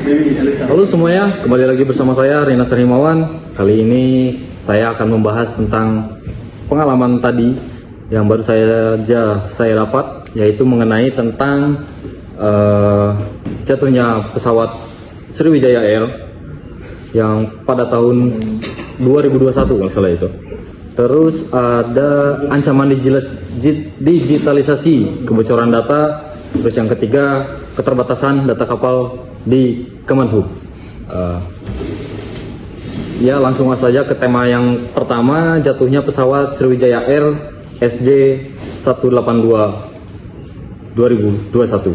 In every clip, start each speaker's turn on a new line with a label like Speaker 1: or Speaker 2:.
Speaker 1: Halo semuanya, kembali lagi bersama saya Rina Serimawan. Kali ini saya akan membahas tentang pengalaman tadi yang baru saya dapat, yaitu mengenai tentang jatuhnya pesawat Sriwijaya Air yang pada tahun 2021 kalau salah itu. Terus ada ancaman digitalisasi, kebocoran data. Terus yang ketiga, keterbatasan data kapal di Kemenhub. Ya, langsung saja ke tema yang pertama, jatuhnya pesawat Sriwijaya Air SJ 182 2021.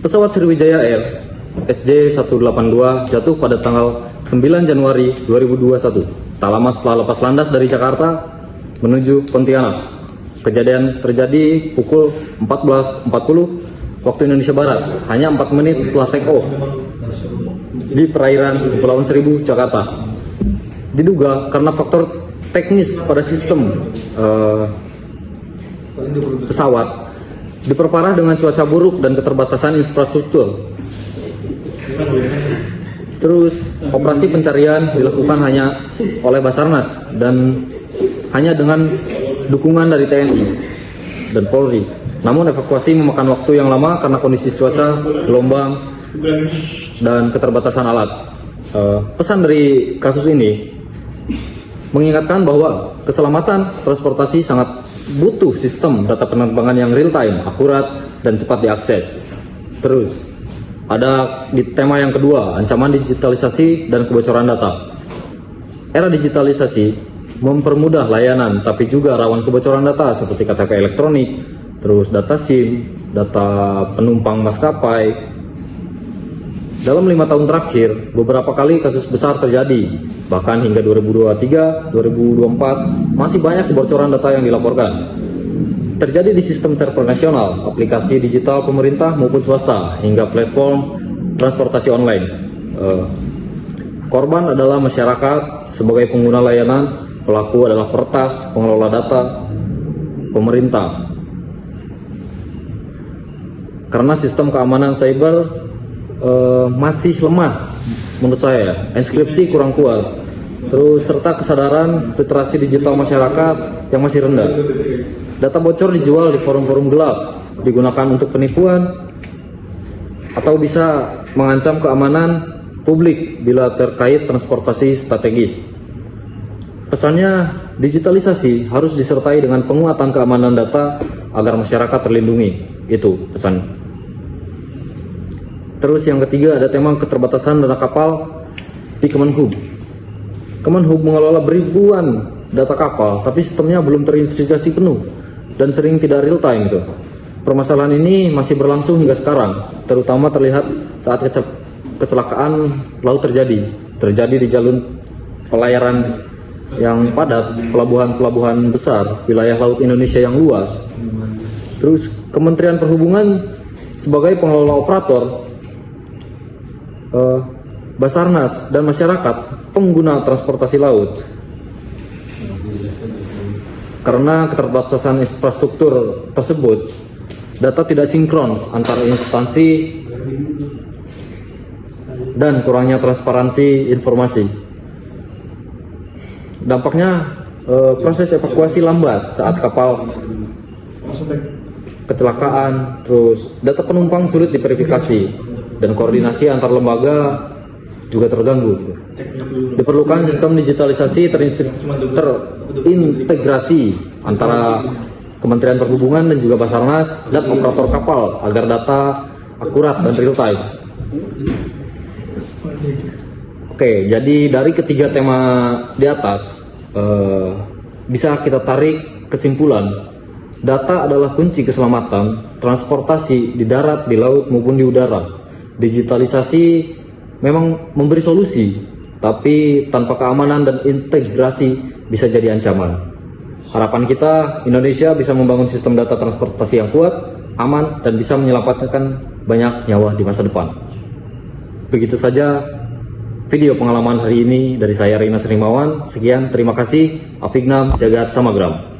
Speaker 1: Pesawat Sriwijaya Air SJ 182 jatuh pada tanggal 9 Januari 2021, tak lama setelah lepas landas dari Jakarta menuju Pontianak. Kejadian terjadi pukul 14.40 waktu Indonesia Barat, hanya 4 menit setelah take off di perairan Kepulauan Seribu, Jakarta. Diduga karena faktor teknis pada sistem pesawat, diperparah dengan cuaca buruk dan keterbatasan infrastruktur. Terus operasi pencarian dilakukan hanya oleh Basarnas dan hanya dengan dukungan dari TNI dan Polri. Namun evakuasi memakan waktu yang lama karena kondisi cuaca, gelombang, dan keterbatasan alat. Pesan dari kasus ini mengingatkan bahwa keselamatan transportasi sangat butuh sistem data penerbangan yang real time, akurat, dan cepat diakses. Terus ada di tema yang kedua, ancaman digitalisasi dan kebocoran data. Era digitalisasi mempermudah layanan, tapi juga rawan kebocoran data seperti KTP elektronik, terus data SIM, data penumpang maskapai. Dalam 5 tahun terakhir, beberapa kali kasus besar terjadi, bahkan hingga 2023, 2024, masih banyak kebocoran data yang dilaporkan. Terjadi di sistem server nasional, aplikasi digital pemerintah maupun swasta, hingga platform transportasi online. Korban adalah masyarakat sebagai pengguna layanan, pelaku adalah peretas, pengelola data, pemerintah. Karena sistem keamanan cyber masih lemah menurut saya, inskripsi kurang kuat, terus serta kesadaran literasi digital masyarakat yang masih rendah. Data bocor dijual di forum-forum gelap, digunakan untuk penipuan, atau bisa mengancam keamanan publik bila terkait transportasi strategis. Pesannya, digitalisasi harus disertai dengan penguatan keamanan data agar masyarakat terlindungi. Itu pesan. Terus yang ketiga ada tema keterbatasan data kapal di Kemenhub. Kemenhub mengelola beribuan data kapal, tapi sistemnya belum terintegrasi penuh dan sering tidak real time itu. Permasalahan ini masih berlangsung hingga sekarang, terutama terlihat saat kecelakaan laut terjadi di jalur pelayaran yang padat, pelabuhan-pelabuhan besar, wilayah laut Indonesia yang luas. Terus Kementerian Perhubungan sebagai pengelola operator, Basarnas dan masyarakat pengguna transportasi laut, karena keterbatasan infrastruktur tersebut, data tidak sinkron antar instansi dan kurangnya transparansi informasi. Dampaknya proses evakuasi lambat saat kapal kecelakaan, terus data penumpang sulit diverifikasi, dan koordinasi antar lembaga juga terganggu. Diperlukan sistem digitalisasi terintegrasi antara Kementerian Perhubungan dan juga Basarnas dan operator kapal agar data akurat dan real time. Oke, jadi dari ketiga tema di atas bisa kita tarik kesimpulan, data adalah kunci keselamatan transportasi di darat, di laut maupun di udara. Digitalisasi memang memberi solusi, tapi tanpa keamanan dan integrasi bisa jadi ancaman. Harapan kita, Indonesia bisa membangun sistem data transportasi yang kuat, aman, dan bisa menyelamatkan banyak nyawa di masa depan. Begitu saja video pengalaman hari ini dari saya Rina Serimawan. Sekian, terima kasih. Afignam Jagat Samagram.